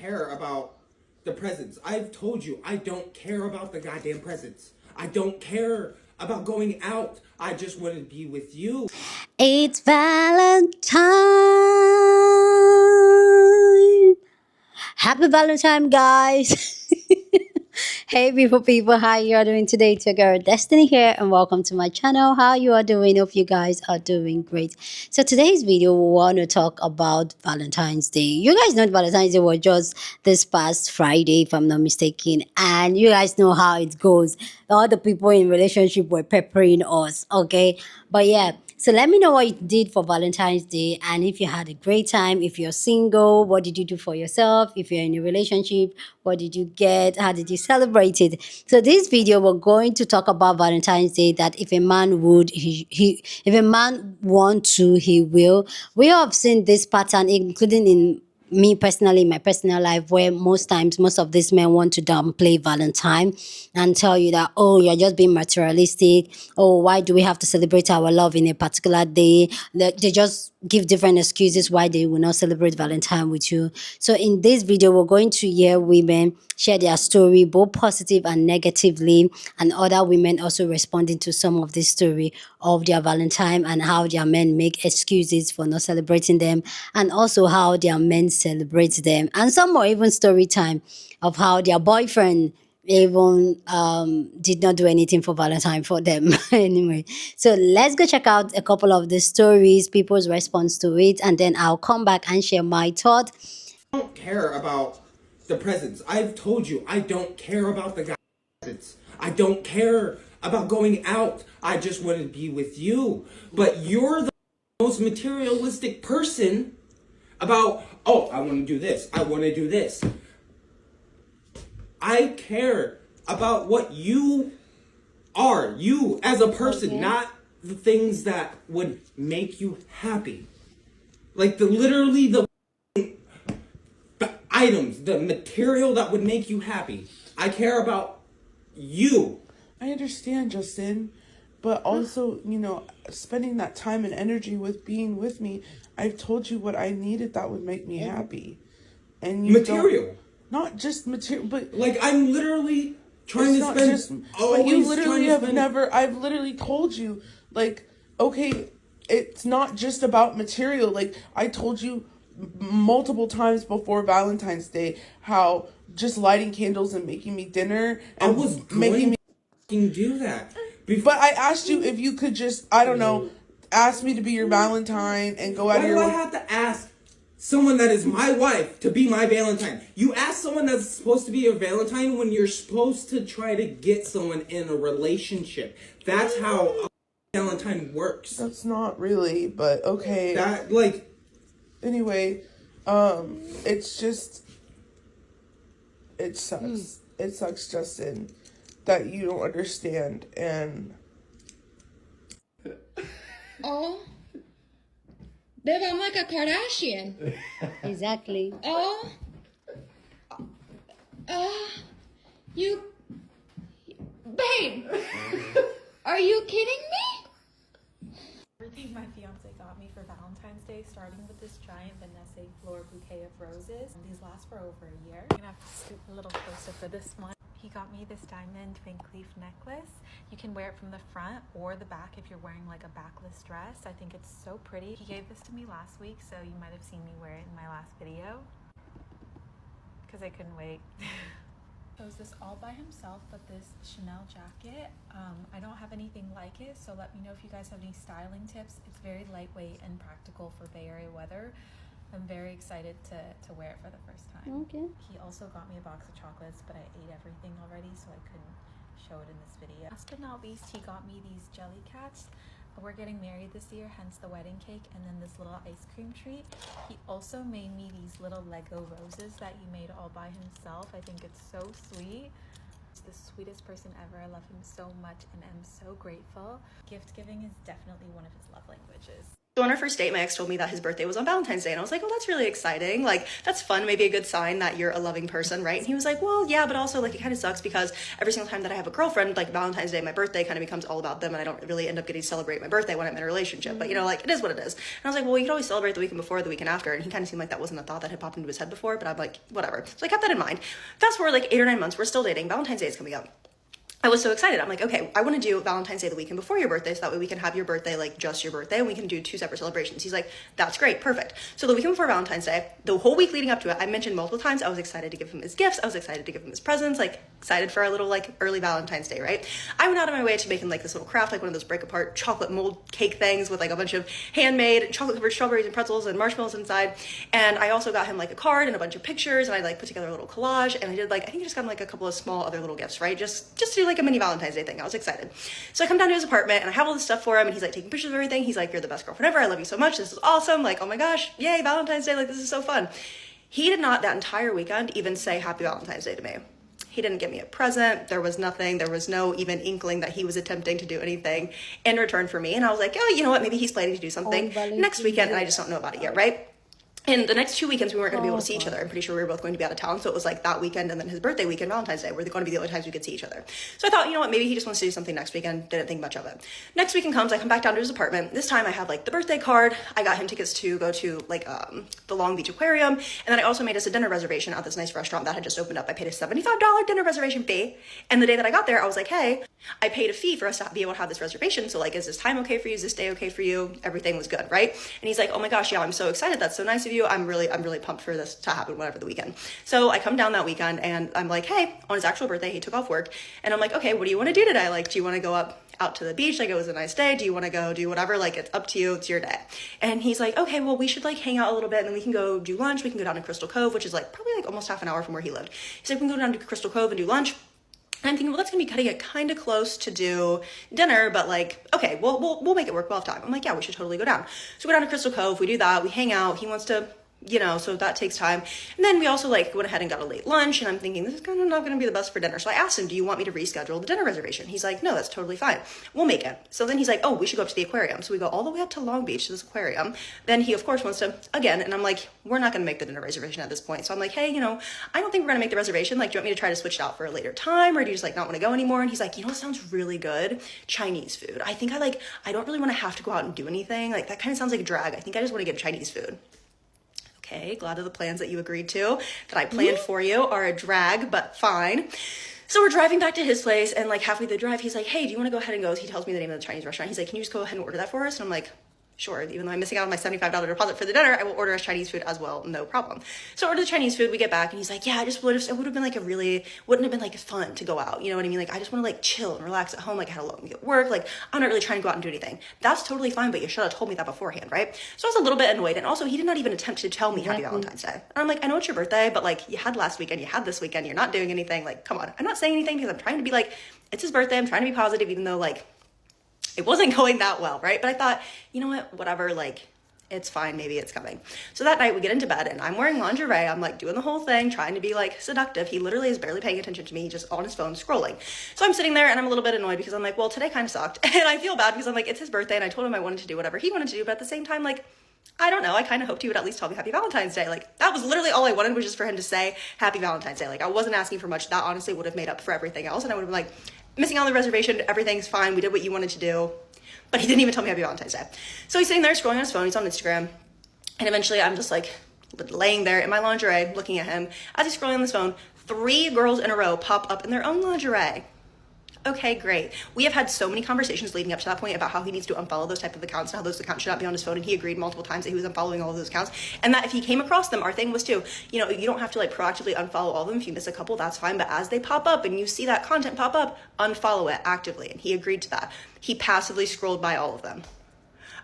care about the presents. I've told you, I don't care about the goddamn presents. I don't care about going out. I just want to be with you. It's Valentine. Happy Valentine, guys. Hey, beautiful people, how you are doing today? It's your girl Destiny here, and welcome to my channel. How you are doing? Hope you guys are doing great. So today's video, we want to talk about Valentine's Day. You guys know Valentine's Day was just this past Friday, if I'm not mistaken, and you guys know how it goes. All the people in relationship were peppering us, okay? But yeah, so let me know what you did for Valentine's Day, and if you had a great time. If you're single, what did you do for yourself? If you're in a relationship, what did you get? How did you celebrate it? So this video, we're going to talk about Valentine's Day, that if a man would, he if a man want to, he will. We have seen this pattern, including in me personally, in my personal life, where most times most of these men want to downplay Valentine and tell you that, oh, you're just being materialistic. Oh, why do we have to celebrate our love in a particular day? They just give different excuses why they will not celebrate Valentine with you. So in this video, we're going to hear women share their story, both positive and negatively, and other women also responding to some of this story of their Valentine and how their men make excuses for not celebrating them, and also how their men celebrate them, and some more even story time of how their boyfriend even did not do anything for Valentine for them. Anyway, so let's go check out a couple of the stories, people's response to it, and then I'll come back and share my thought. I don't care about the presents. I've told you, I don't care about the presents. I don't care about going out. I just want to be with you. But you're the most materialistic person about, oh, I want to do this. I want to do this. I care about what you are, you as a person, not the things that would make you happy. Like literally the items, the material that would make you happy. I care about you. I understand, Justin, but also, spending that time and energy with being with me, I've told you what I needed that would make me happy. And you Material. Not just material, but like I'm literally trying to spend. But you literally have never. I've literally told you, like, okay, it's not just about material. Like I told you multiple times before Valentine's Day how just lighting candles and making me dinner and I was making me do that. But I asked you if you could just, I don't know, ask me to be your Valentine and go out Why here. do I have to ask someone that is my wife to be my Valentine? You ask someone that's supposed to be your Valentine when you're supposed to try to get someone in a relationship. That's how a Valentine works. That's not really, but okay. That, like... Anyway, it's just... It sucks. It sucks, Justin, that you don't understand, and... Oh, babe, I'm like a Kardashian. Exactly. Oh, you, babe, are you kidding me? Everything my fiance got me for Valentine's Day, starting with this giant Vanessa floor bouquet of roses. These last for over a year. I'm gonna have to scoot a little closer for this one. He got me this diamond twin leaf necklace. You can wear it from the front or the back if you're wearing like a backless dress. I think it's so pretty. He gave this to me last week, so you might have seen me wear it in my last video because I couldn't wait. Chose this all by himself, but this Chanel jacket, I don't have anything like it, so let me know if you guys have any styling tips. It's very lightweight and practical for Bay Area weather. I'm very excited to wear it for the first time. Okay. He also got me a box of chocolates, but I ate everything already, so I couldn't show it in this video. Last but not least, he got me these jelly cats. We're getting married this year, hence the wedding cake, and then this little ice cream treat. He also made me these little Lego roses that he made all by himself. I think it's so sweet. He's the sweetest person ever. I love him so much and I'm so grateful. Gift giving is definitely one of his love languages. So on our first date, my ex told me that his birthday was on Valentine's Day, and I was like, oh, that's really exciting. Like, that's fun, maybe a good sign that you're a loving person, right? And he was like, well, yeah, but also, like, it kind of sucks because every single time that I have a girlfriend, like, Valentine's Day, my birthday kind of becomes all about them, and I don't really end up getting to celebrate my birthday when I'm in a relationship. But, you know, like, it is what it is. And I was like, well, you could always celebrate the weekend before, the weekend after, and he kind of seemed like that wasn't a thought that had popped into his head before, but I'm like, whatever. So I kept that in mind. Fast forward, like, 8 or 9 months, we're still dating. Valentine's Day is coming up. I was so excited. I'm like, okay, I want to do Valentine's Day the weekend before your birthday, so that way we can have your birthday, like, just your birthday, and we can do 2 separate celebrations. He's like, that's great, perfect. So the weekend before Valentine's Day, the whole week leading up to it, I mentioned multiple times I was excited to give him his gifts, I was excited to give him his presents, like, excited for our little, like, early Valentine's Day, right? I went out of my way to make him, like, this little craft, like one of those break-apart chocolate mold cake things with, like, a bunch of handmade chocolate-covered strawberries and pretzels and marshmallows inside, and I also got him, like, a card and a bunch of pictures, and I, like, put together a little collage, and I did, like, I think I just got him, like, a couple of small other little gifts, right? Just to do, like, a mini Valentine's Day thing. I was excited. So I come down to his apartment and I have all this stuff for him, and he's like taking pictures of everything. He's like, you're the best girlfriend ever. I love you so much. This is awesome. Like, oh my gosh, yay, Valentine's Day. Like, this is so fun. He did not that entire weekend even say happy Valentine's Day to me. He didn't give me a present. There was nothing. There was no even inkling that he was attempting to do anything in return for me. And I was like, oh, you know what? Maybe he's planning to do something next weekend and I just don't know about it yet, right? And the next 2 weekends, we weren't going to be able to see each other. I'm pretty sure we were both going to be out of town. So it was like that weekend and then his birthday weekend, Valentine's Day, were going to be the only times we could see each other. So I thought, you know what, maybe he just wants to do something next weekend. Didn't think much of it. Next weekend comes, I come back down to his apartment. This time I have like the birthday card. I got him tickets to go to like the Long Beach Aquarium. And then I also made us a dinner reservation at this nice restaurant that had just opened up. I paid a $75 dinner reservation fee. And the day that I got there, I was like, hey, I paid a fee for us to be able to have this reservation. So like, is this time okay for you? Is this day okay for you? Everything was good, right? And he's like, oh my gosh, yeah, I'm so excited. That's so nice of you. I'm really pumped for this to happen, whatever the weekend. So I come down that weekend and I'm like, hey, on his actual birthday, he took off work. And I'm like, okay, what do you want to do today? Like, do you want to go out to the beach? Like, it was a nice day. Do you want to go do whatever? Like, it's up to you. It's your day. And he's like, okay, well, we should like hang out a little bit and then we can go do lunch. We can go down to Crystal Cove, which is like probably like almost half an hour from where he lived. He's like, we can go down to Crystal Cove and do lunch. I'm thinking, well, that's gonna be cutting it kind of close to do dinner, but like, okay, we'll make it work. We'll have time. I'm like, yeah, we should totally go down. So we go down to Crystal Cove. We do that. We hang out. He wants to, you know, so that takes time. And then we also like went ahead and got a late lunch, and I'm thinking this is kind of not going to be the best for dinner. So I asked him, do you want me to reschedule the dinner reservation? He's like, no, that's totally fine. We'll make it. So then he's like, oh, we should go up to the aquarium. So we go all the way up to Long Beach to this aquarium. Then he of course wants to again, and I'm like, we're not going to make the dinner reservation at this point. So I'm like, hey, you know, I don't think we're going to make the reservation. Like, do you want me to try to switch it out for a later time, or do you just like not want to go anymore? And he's like, you know what sounds really good? Chinese food. I think I don't really want to have to go out and do anything. Like, that kind of sounds like a drag. I think I just want to get Chinese food. Okay, glad of the plans that you agreed to, that I planned for you, are a drag, but fine. So we're driving back to his place, and like halfway through the drive, he's like, hey, do you want to go ahead and go? He tells me the name of the Chinese restaurant. He's like, can you just go ahead and order that for us? And I'm like, sure, even though I'm missing out on my $75 deposit for the dinner, I will order us Chinese food as well, no problem. So I order the Chinese food, we get back, and he's like, yeah, it would have been like wouldn't have been like fun to go out, you know what I mean? Like, I just want to like chill and relax at home, like I had a long week at work, like I'm not really trying to go out and do anything. That's totally fine, but you should have told me that beforehand, right? So I was a little bit annoyed, and also he did not even attempt to tell me happy Valentine's Day. And I'm like, I know it's your birthday, but like, you had last weekend, you had this weekend, you're not doing anything, like, come on. I'm not saying anything because I'm trying to be like, it's his birthday, I'm trying to be positive, even though like, it wasn't going that well, right? But I thought, you know what, whatever, like, it's fine, maybe it's coming. So that night we get into bed and I'm wearing lingerie. I'm like doing the whole thing, trying to be like seductive. He literally is barely paying attention to me, just on his phone scrolling. So I'm sitting there and I'm a little bit annoyed because I'm like, well, today kind of sucked. And I feel bad because I'm like, it's his birthday and I told him I wanted to do whatever he wanted to do. But at the same time, like, I don't know, I kind of hoped he would at least tell me happy Valentine's Day. Like, that was literally all I wanted, was just for him to say happy Valentine's Day. Like, I wasn't asking for much. That honestly would have made up for everything else. And I would have been like, missing out on the reservation, everything's fine. We did what you wanted to do. But he didn't even tell me happy Valentine's Day. So he's sitting there scrolling on his phone. He's on Instagram. And eventually I'm just like laying there in my lingerie looking at him. As he's scrolling on his phone, 3 girls in a row pop up in their own lingerie. Okay, great. We have had so many conversations leading up to that point about how he needs to unfollow those type of accounts and how those accounts should not be on his phone. And he agreed multiple times that he was unfollowing all of those accounts. And that if he came across them, our thing was too, you know, you don't have to like proactively unfollow all of them. If you miss a couple, that's fine. But as they pop up and you see that content pop up, unfollow it actively. And he agreed to that. He passively scrolled by all of them.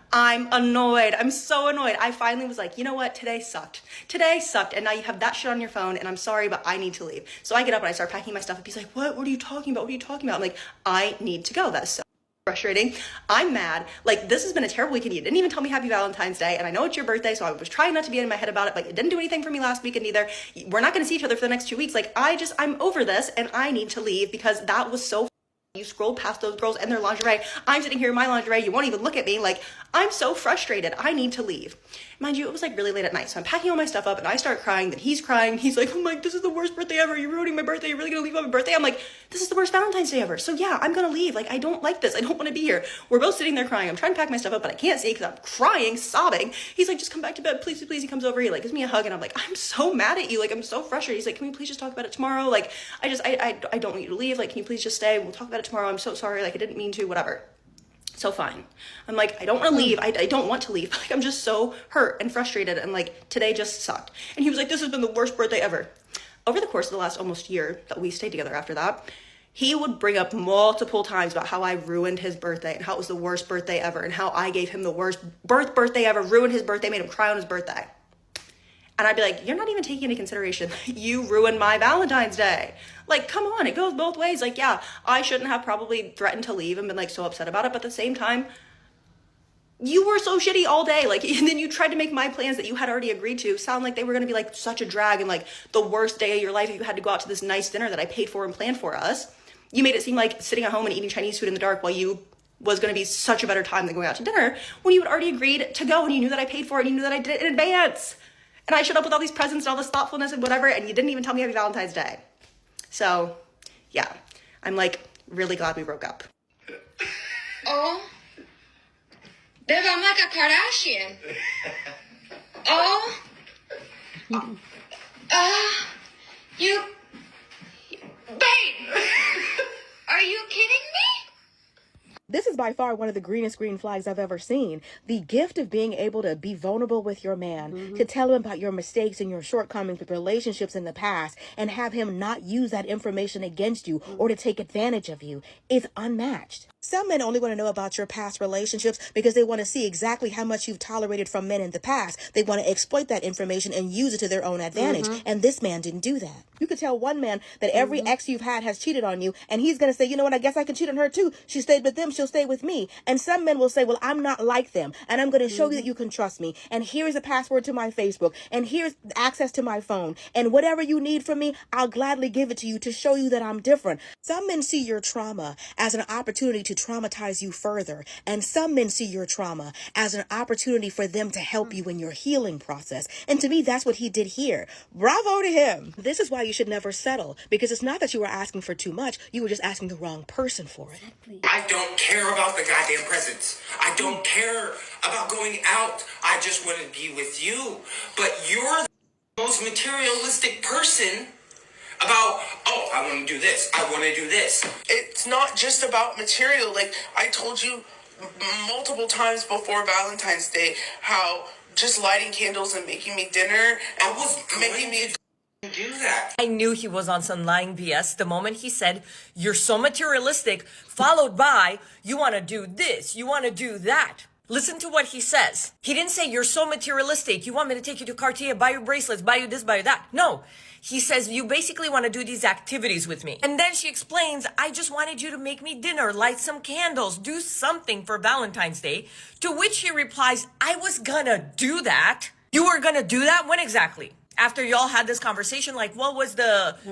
I'm annoyed. I'm so annoyed. I finally was like, you know what? Today sucked. Today sucked. And now you have that shit on your phone and I'm sorry, but I need to leave. So I get up and I start packing my stuff up. He's like, what? What are you talking about? What are you talking about? I'm like, I need to go. That is so frustrating. I'm mad. Like, this has been a terrible weekend. You didn't even tell me happy Valentine's Day. And I know it's your birthday. So I was trying not to be in my head about it, but it didn't do anything for me last weekend either. We're not going to see each other for the next 2 weeks. Like, I'm over this and I need to leave because that was so You scroll past those girls and their lingerie. I'm sitting here in my lingerie. You won't even look at me. Like, I'm so frustrated. I need to leave. Mind you, it was like really late at night. So I'm packing all my stuff up and I start crying. Then he's crying. He's like, oh my, this is the worst birthday ever. You're ruining my birthday. You're really going to leave on my birthday. I'm like, this is the worst Valentine's Day ever. So yeah, I'm going to leave. Like, I don't like this. I don't want to be here. We're both sitting there crying. I'm trying to pack my stuff up, but I can't see because I'm crying, sobbing. He's like, just come back to bed. Please, please. He comes over. He like gives me a hug and I'm like, I'm so mad at you. Like, I'm so frustrated. He's like, can we please just talk about it tomorrow? Like, I don't want you to leave. Like, can you please just stay? We'll talk about it tomorrow. I'm so sorry. Like, I didn't mean to, whatever. So fine. I'm like, I don't want to leave. I don't want to leave. Like, I'm just so hurt and frustrated. And like, today just sucked. And he was like, this has been the worst birthday ever. Over the course of the last almost year that we stayed together after that, he would bring up multiple times about how I ruined his birthday and how it was the worst birthday ever and how I gave him the worst birthday ever, ruined his birthday, made him cry on his birthday. And I'd be like, you're not even taking into consideration you ruined my Valentine's Day. Like, come on, it goes both ways. Like, yeah, I shouldn't have probably threatened to leave and been like so upset about it. But at the same time, you were so shitty all day. Like, and then you tried to make my plans that you had already agreed to sound like they were going to be like such a drag and like the worst day of your life if you had to go out to this nice dinner that I paid for and planned for us. You made it seem like sitting at home and eating Chinese food in the dark while you was going to be such a better time than going out to dinner when you had already agreed to go and you knew that I paid for it and you knew that I did it in advance. And I showed up with all these presents and all this thoughtfulness and whatever, and you didn't even tell me Happy Valentine's Day. So, yeah, I'm like really glad we broke up. Oh, babe, I'm like a Kardashian. Oh, you, babe, are you kidding me? This is by far one of the greenest green flags I've ever seen. The gift of being able to be vulnerable with your man, to tell him about your mistakes and your shortcomings with relationships in the past, and have him not use that information against you or to take advantage of you is unmatched. Some men only want to know about your past relationships because they want to see exactly how much you've tolerated from men in the past. They want to exploit that information and use it to their own advantage. And this man didn't do that. You could tell one man that every ex you've had has cheated on you, and he's going to say, you know what, I guess I can cheat on her too. She stayed with them, she'll stay with me. And some men will say, well, I'm not like them, and I'm going to show you that you can trust me. And here's a password to my Facebook, and here's access to my phone. And whatever you need from me, I'll gladly give it to you to show you that I'm different. Some men see your trauma as an opportunity to traumatize you further. And some men see your trauma as an opportunity for them to help you in your healing process. And to me, that's what he did here. Bravo to him. This is why you should never settle, because it's not that you were asking for too much. You were just asking the wrong person for it. I don't care about the goddamn presents. I don't care about going out. I just want to be with you. But you're the most materialistic person about, oh, I want to do this. I want to do this. It's not just about material. Like, I told you multiple times before Valentine's Day how just lighting candles and making me dinner and was making me do that. I knew he was on some lying BS the moment he said, you're so materialistic, followed by, you want to do this, you want to do that. Listen to what he says. He didn't say, you're so materialistic, you want me to take you to Cartier, buy you bracelets, buy you this, buy you that. No. He says, you basically want to do these activities with me. And then she explains, I just wanted you to make me dinner, light some candles, do something for Valentine's Day. To which he replies, I was gonna do that. You were gonna do that? When exactly? After y'all had this conversation, like, what was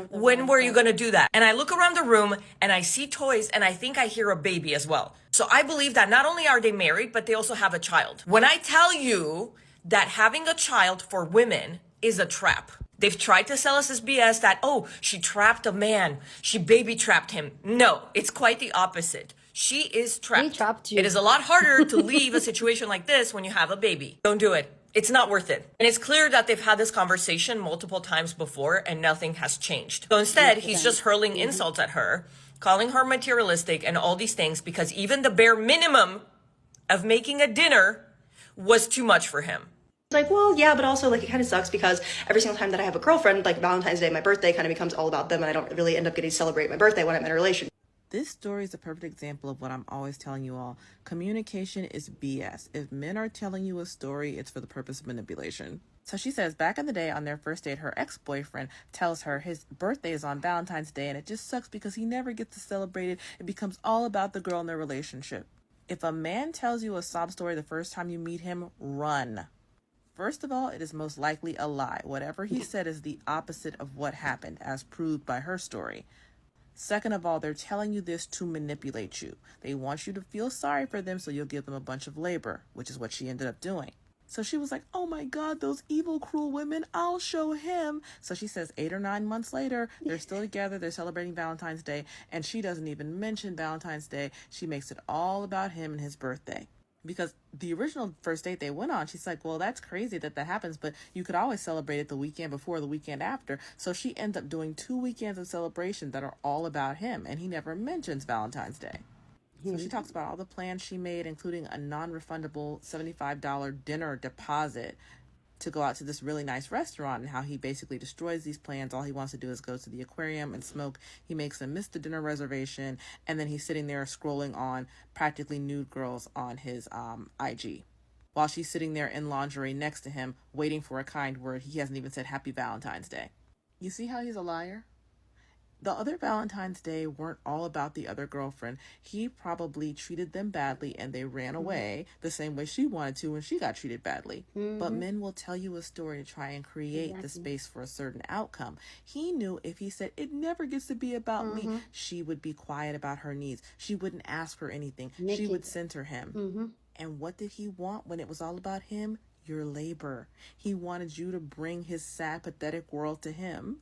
when were you gonna do that? And I look around the room and I see toys and I think I hear a baby as well. So I believe that not only are they married, but they also have a child. When I tell you that having a child for women is a trap. They've tried to sell us this BS that, oh, she trapped a man. She baby trapped him. No, it's quite the opposite. She is trapped. He trapped you. It is a lot harder to leave a situation like this when you have a baby. Don't do it. It's not worth it. And it's clear that they've had this conversation multiple times before and nothing has changed. So instead, he's just hurling insults at her, calling her materialistic and all these things because even the bare minimum of making a dinner was too much for him. Like, well, yeah, but also like it kind of sucks because every single time that I have a girlfriend, like Valentine's Day, my birthday kind of becomes all about them and I don't really end up getting to celebrate my birthday when I'm in a relationship. This story is a perfect example of what I'm always telling you all. Communication is BS. If men are telling you a story, it's for the purpose of manipulation. So she says back in the day on their first date, her ex-boyfriend tells her his birthday is on Valentine's Day and it just sucks because he never gets to celebrate it. It becomes all about the girl in their relationship. If a man tells you a sob story the first time you meet him, run. First of all, it is most likely a lie. Whatever he said is the opposite of what happened, as proved by her story. Second of all, they're telling you this to manipulate you. They want you to feel sorry for them, so you'll give them a bunch of labor, which is what she ended up doing. So she was like, oh my God, those evil, cruel women, I'll show him. So she says 8 or 9 months later, they're still together. They're celebrating Valentine's Day. And she doesn't even mention Valentine's Day. She makes it all about him and his birthday. Because the original first date they went on, she's like, well, that's crazy that happens, but you could always celebrate it the weekend before, the weekend after. So she ends up doing 2 weekends of celebration that are all about him. And he never mentions Valentine's Day. So she talks about all the plans she made, including a non-refundable $75 dinner deposit to go out to this really nice restaurant, and how he basically destroys these plans. All he wants to do is go to the aquarium and smoke. He makes them miss the dinner reservation, and then he's sitting there scrolling on practically nude girls on his IG, while she's sitting there in lingerie next to him, waiting for a kind word. He hasn't even said Happy Valentine's Day. You see how he's a liar? The other Valentine's Day weren't all about the other girlfriend. He probably treated them badly and they ran away the same way she wanted to when she got treated badly. But men will tell you a story to try and create the space for a certain outcome. He knew if he said, it never gets to be about me, she would be quiet about her needs. She wouldn't ask for anything. She would center him. And what did he want when it was all about him? Your labor. He wanted you to bring his sad, pathetic world to him.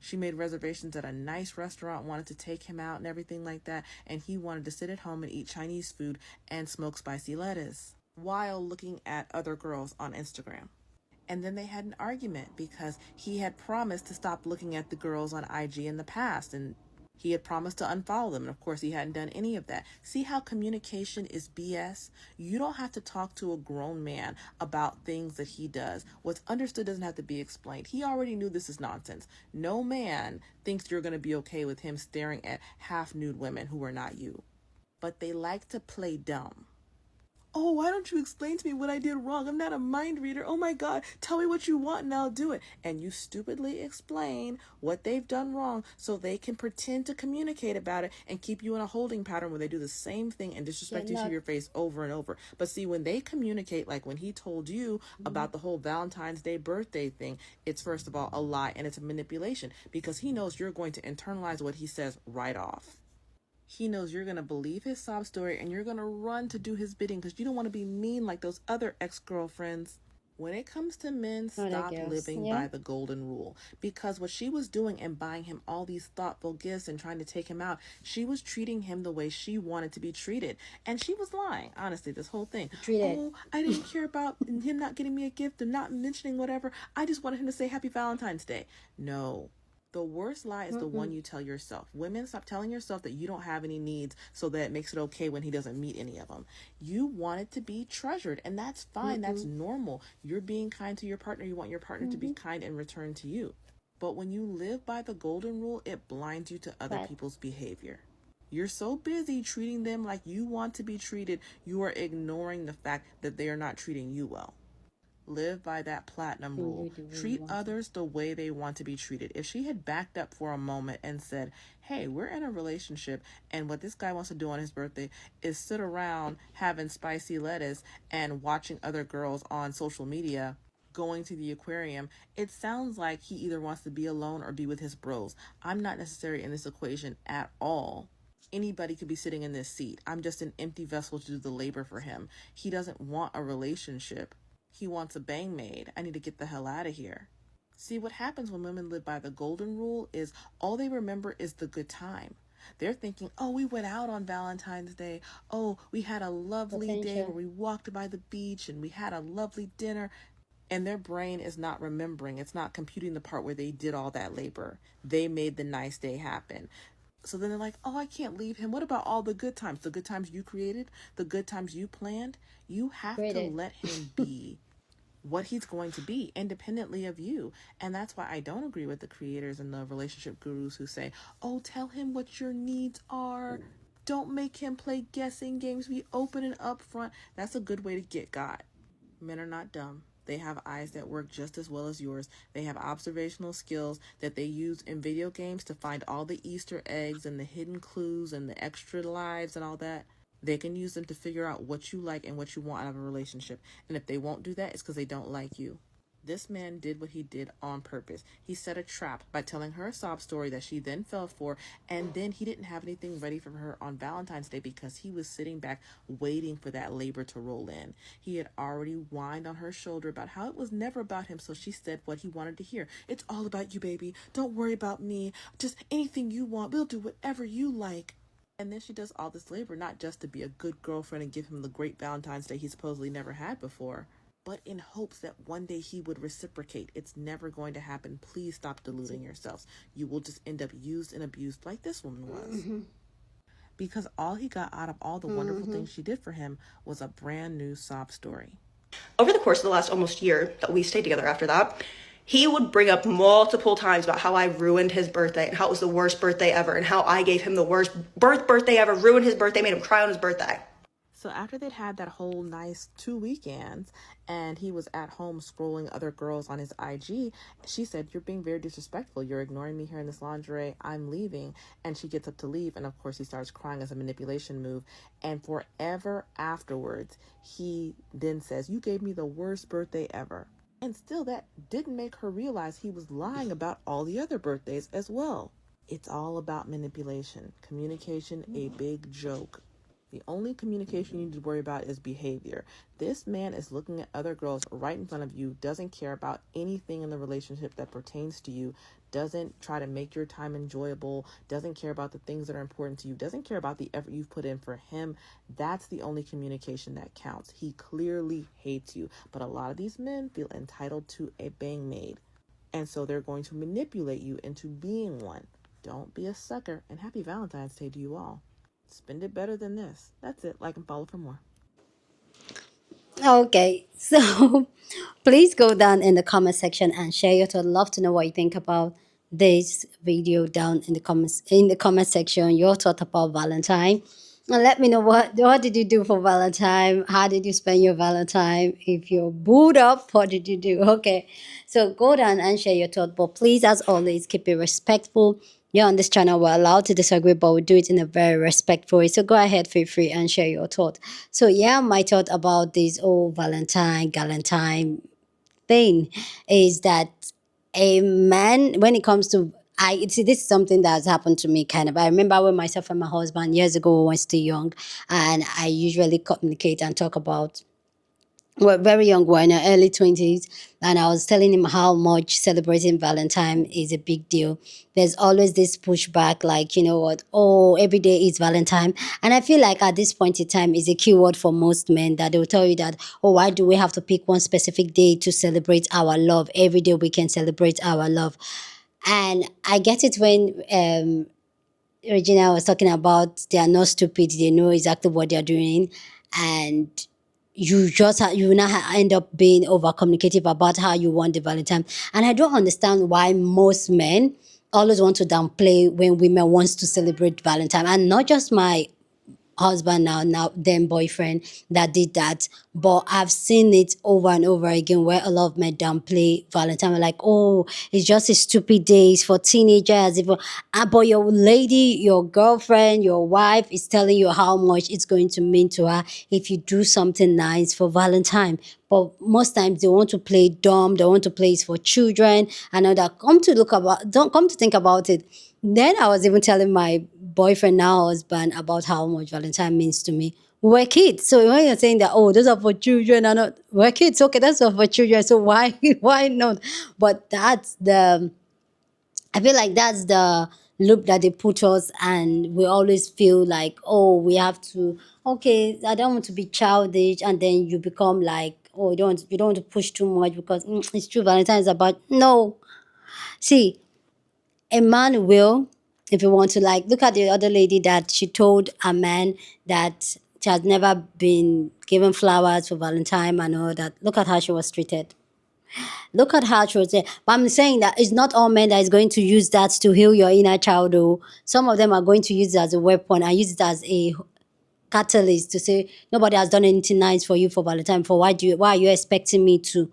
She made reservations at a nice restaurant, wanted to take him out and everything like that, and he wanted to sit at home and eat Chinese food and smoke spicy lettuce while looking at other girls on Instagram. And then they had an argument because he had promised to stop looking at the girls on IG in the past, and he had promised to unfollow them, and of course he hadn't done any of that. See how communication is BS? You don't have to talk to a grown man about things that he does. What's understood doesn't have to be explained. He already knew this is nonsense. No man thinks you're going to be okay with him staring at half-nude women who are not you. But they like to play dumb. Oh, why don't you explain to me what I did wrong? I'm not a mind reader. Oh my God, tell me what you want and I'll do it. And you stupidly explain what they've done wrong so they can pretend to communicate about it and keep you in a holding pattern where they do the same thing and disrespect you to your face over and over. But see, when they communicate, like when he told you about the whole Valentine's Day birthday thing, it's first of all a lie and it's a manipulation because he knows you're going to internalize what he says right off. He knows you're going to believe his sob story and you're going to run to do his bidding because you don't want to be mean like those other ex-girlfriends. When it comes to men, stop living by the golden rule. Because what she was doing and buying him all these thoughtful gifts and trying to take him out, she was treating him the way she wanted to be treated. And she was lying, honestly, this whole thing. Oh, I didn't care about him not getting me a gift and not mentioning whatever. I just wanted him to say Happy Valentine's Day. No. The worst lie is the one you tell yourself. Women, stop telling yourself that you don't have any needs so that it makes it okay when he doesn't meet any of them. You want it to be treasured, and that's fine. That's normal. You're being kind to your partner. You want your partner to be kind in return to you. But when you live by the golden rule, it blinds you to other people's behavior. You're so busy treating them like you want to be treated, you are ignoring the fact that they are not treating you well. Live by that platinum rule. Treat others the way they want to be treated. If she had backed up for a moment and said, hey, we're in a relationship and what this guy wants to do on his birthday is sit around having spicy lettuce and watching other girls on social media, going to the aquarium, it sounds like he either wants to be alone or be with his bros. I'm not necessary in this equation at all. Anybody could be sitting in this seat. I'm just an empty vessel to do the labor for him. He doesn't want a relationship. He wants a bang maid. I need to get the hell out of here. See, what happens when women live by the golden rule is all they remember is the good time. They're thinking, oh, we went out on Valentine's Day. Oh, we had a lovely day where we walked by the beach and we had a lovely dinner. And their brain is not remembering. It's not computing the part where they did all that labor. They made the nice day happen. So then they're like, oh, I can't leave him. What about all the good times? The good times you created? The good times you planned? You have to let him be what he's going to be independently of you. And that's why I don't agree with the creators and the relationship gurus who say, oh, tell him what your needs are. Don't make him play guessing games. Be open and upfront. That's a good way to get got. Men are not dumb. They have eyes that work just as well as yours. They have observational skills that they use in video games to find all the Easter eggs and the hidden clues and the extra lives and all that. They can use them to figure out what you like and what you want out of a relationship. And if they won't do that, it's because they don't like you. This man did what he did on purpose. He set a trap by telling her a sob story that she then fell for, and then he didn't have anything ready for her on Valentine's Day because he was sitting back waiting for that labor to roll in. He had already whined on her shoulder about how it was never about him, so she said what he wanted to hear. It's all about you, baby. Don't worry about me. Just anything you want. We'll do whatever you like. And then she does all this labor, not just to be a good girlfriend and give him the great Valentine's Day he supposedly never had before, but in hopes that one day he would reciprocate. It's never going to happen. Please stop deluding yourselves. You will just end up used and abused like this woman was. Because all he got out of all the wonderful things she did for him was a brand new sob story. Over the course of the last almost year that we stayed together after that, he would bring up multiple times about how I ruined his birthday and how it was the worst birthday ever and how I gave him the worst birthday ever, ruined his birthday, made him cry on his birthday. So after they'd had that whole nice 2 weekends and he was at home scrolling other girls on his IG, she said, "You're being very disrespectful. You're ignoring me here in this lingerie. I'm leaving." And she gets up to leave. And of course, he starts crying as a manipulation move. And forever afterwards, he then says, "You gave me the worst birthday ever." And still, that didn't make her realize he was lying about all the other birthdays as well. It's all about manipulation. Communication, a big joke. The only communication you need to worry about is behavior. This man is looking at other girls right in front of you, doesn't care about anything in the relationship that pertains to you, doesn't try to make your time enjoyable, doesn't care about the things that are important to you, doesn't care about the effort you've put in for him. That's the only communication that counts. He clearly hates you. But a lot of these men feel entitled to a bang maid. And so they're going to manipulate you into being one. Don't be a sucker. And happy Valentine's Day to you all. Spend it better than this. That's it. Like and follow for more. Okay, so please go down in the comment section and share your thoughts. Love to know what you think about this video down in the comment section. Your thought about Valentine, and let me know what did you do for Valentine? How did you spend your Valentine? If you're booed up, what did you do? Okay, so go down and share your thought. But please, as always, keep it respectful. Yeah, on this channel, we're allowed to disagree, but we do it in a very respectful way. So go ahead, feel free and share your thought. So yeah, my thought about this whole Galentine thing is that a man, when it comes to see, this is something that has happened to me kind of. I remember when myself and my husband years ago when we were still young, and I usually communicate and talk about, we're very young, we're in our early 20s, and I was telling him how much celebrating Valentine is a big deal. There's always this pushback, like, you know what, oh, every day is Valentine. And I feel like at this point in time is a key word for most men, that they will tell you that, oh, why do we have to pick one specific day to celebrate our love? Every day we can celebrate our love. And I get it when Regina was talking about they are not stupid, they know exactly what they're doing, and you just you now end up being over communicative about how you want the Valentine. And I don't understand why most men always want to downplay when women wants to celebrate Valentine. And not just my husband now then boyfriend that did that, but I've seen it over and over again where a lot of men downplay Valentine. Like, oh, it's just a stupid day, it's for teenagers. But your lady, your girlfriend, your wife is telling you how much it's going to mean to her if you do something nice for Valentine. But most times they want to play dumb, they want to play it for children and all that. Come to think about it. Then I was even telling my boyfriend, now husband, about how much Valentine means to me. We're kids. So when you're saying that, oh, those are for children, and not, we're kids. Okay, that's not for children. So why not? But I feel like that's the loop that they put us, and we always feel like, oh, we have to, okay, I don't want to be childish, and then you become like, oh, you don't want to push too much because it's true, Valentine is about, no. See, a man will, if you want to, like, look at the other lady that she told a man that she has never been given flowers for Valentine and all that. Look at how she was treated. Look at how she was there. But I'm saying that it's not all men that is going to use that to heal your inner child, though. Some of them are going to use it as a weapon and use it as a catalyst to say, nobody has done anything nice for you for Valentine. For why are you expecting me to?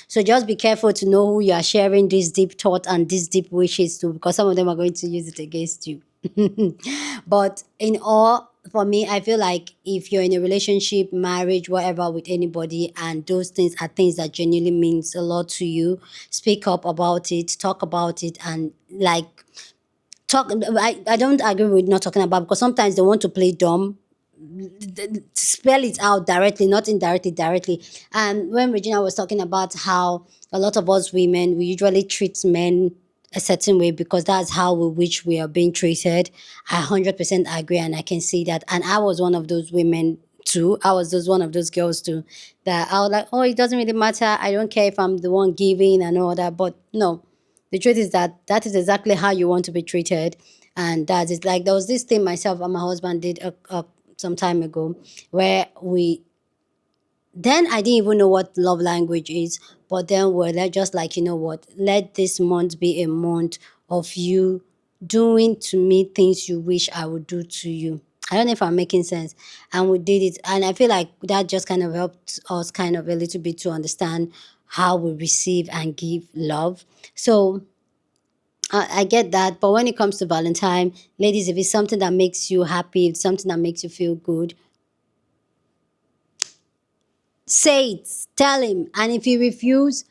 So just be careful to know who you are sharing this deep thought and these deep wishes to, because some of them are going to use it against you. But in all for me, I feel like if you're in a relationship, marriage, whatever, with anybody, and those things are things that genuinely means a lot to you, speak up about it, talk about it, and like talk. I don't agree with not talking about, because sometimes they want to play dumb. Spell it out directly, not indirectly, directly. And when Regina was talking about how a lot of us women, we usually treat men a certain way because that's how we wish we are being treated. I 100% agree, and I can see that. And I was one of those women too. I was just one of those girls too, that I was like, oh, it doesn't really matter. I don't care if I'm the one giving and all that. But no, the truth is that that is exactly how you want to be treated. And that is like, there was this thing myself and my husband did some time ago, where then I didn't even know what love language is, but then we're just like, you know what, let this month be a month of you doing to me things you wish I would do to you. I don't know if I'm making sense. And we did it. And I feel like that just kind of helped us kind of a little bit to understand how we receive and give love. So I get that. But when it comes to Valentine, ladies, if it's something that makes you happy, if it's something that makes you feel good, say it, tell him. And if he refuse,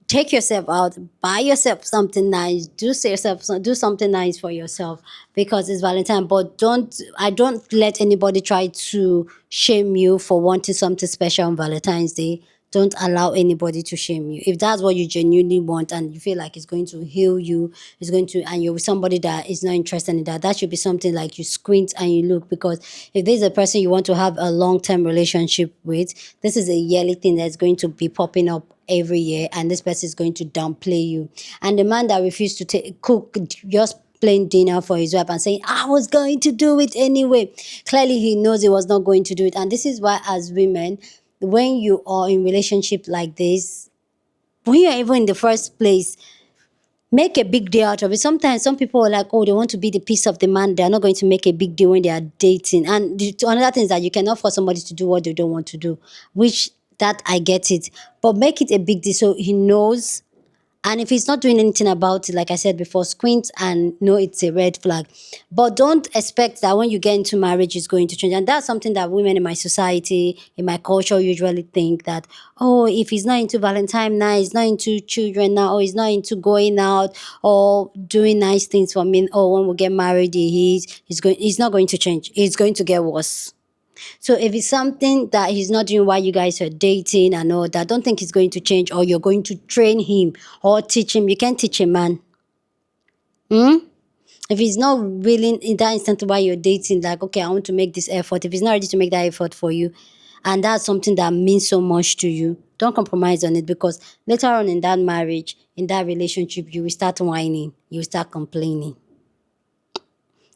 take yourself out, buy yourself something nice, do something nice for yourself, because it's Valentine. But don't let anybody try to shame you for wanting something special on Valentine's Day. Don't allow anybody to shame you. If that's what you genuinely want and you feel like it's going to heal you, it's going to, and you're with somebody that is not interested in that, that should be something like you squint and you look. Because if there's a person you want to have a long-term relationship with, this is a yearly thing that's going to be popping up every year, and this person is going to downplay you. And the man that refused to cook just plain dinner for his wife and saying, I was going to do it anyway, clearly he knows he was not going to do it. And this is why, as women, when you are in relationship like this, when you're even in the first place, make a big deal out of it. Sometimes some people are like, oh, they want to be the piece of the man. They're not going to make a big deal when they are dating. And another thing is that you cannot force somebody to do what they don't want to do, which that I get it. But make it a big deal so he knows. And if he's not doing anything about it, like I said before, squint and know it's a red flag. But don't expect that when you get into marriage, it's going to change. And that's something that women in my society, in my culture, usually think that, oh, if he's not into Valentine now, he's not into children now, or he's not into going out or doing nice things for me, or when we get married, he's not going to change. It's going to get worse. So if it's something that he's not doing while you guys are dating and all that, don't think he's going to change or you're going to train him or teach him. You can't teach a man. If he's not willing in that instant while you're dating, like, okay, I want to make this effort. If he's not ready to make that effort for you, and that's something that means so much to you, don't compromise on it, because later on in that marriage, in that relationship, you will start whining. You will start complaining.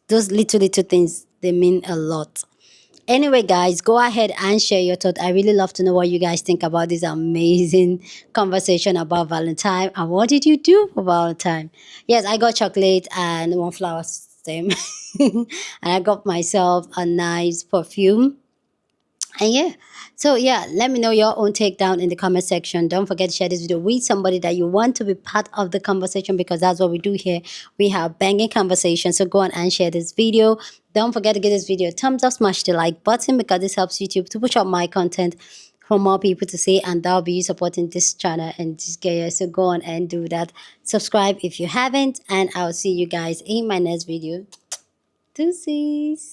Those little things, they mean a lot. Anyway, guys, go ahead and share your thoughts. I really love to know what you guys think about this amazing conversation about Valentine. And what did you do for Valentine? Yes, I got chocolate and one flower stem. And I got myself a nice perfume. And yeah, so yeah, let me know your own take down in the comment section. Don't forget to share this video with somebody that you want to be part of the conversation, because that's what we do here. We have banging conversations. So go on and share this video. Don't forget to give this video a thumbs up, smash the like button, because this helps YouTube to push out my content for more people to see, and that'll be you supporting this channel and this guy. So go on and do that. Subscribe if you haven't, and I'll see you guys in my next video. Deuces.